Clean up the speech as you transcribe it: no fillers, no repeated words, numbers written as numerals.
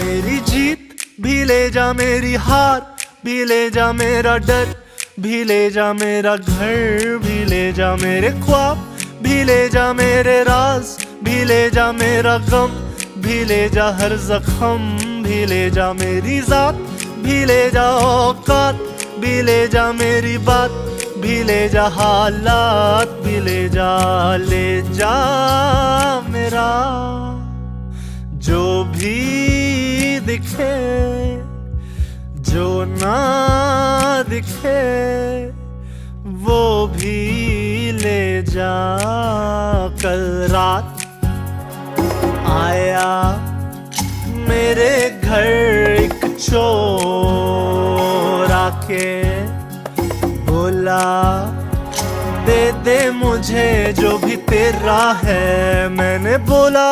मेरी जीत भी ले जा, मेरी हार भी ले जा, मेरा डर भी ले जा, मेरा घर भी ले जा, मेरे ख्वाब भी ले जा, मेरे राज भी ले जा, मेरा गम भी ले जा, हर जख्म भी ले जा, मेरी जात भी ले जा, औकात भी ले जा, मेरी बात भी ले जा, हालात भी ले जा मेरा जो भी दिखे, जो ना दिखे वो भी ले जा। कल रात आया मेरे घर एक चोर आके बोला, दे दे मुझे जो भी तेरा है। मैंने बोला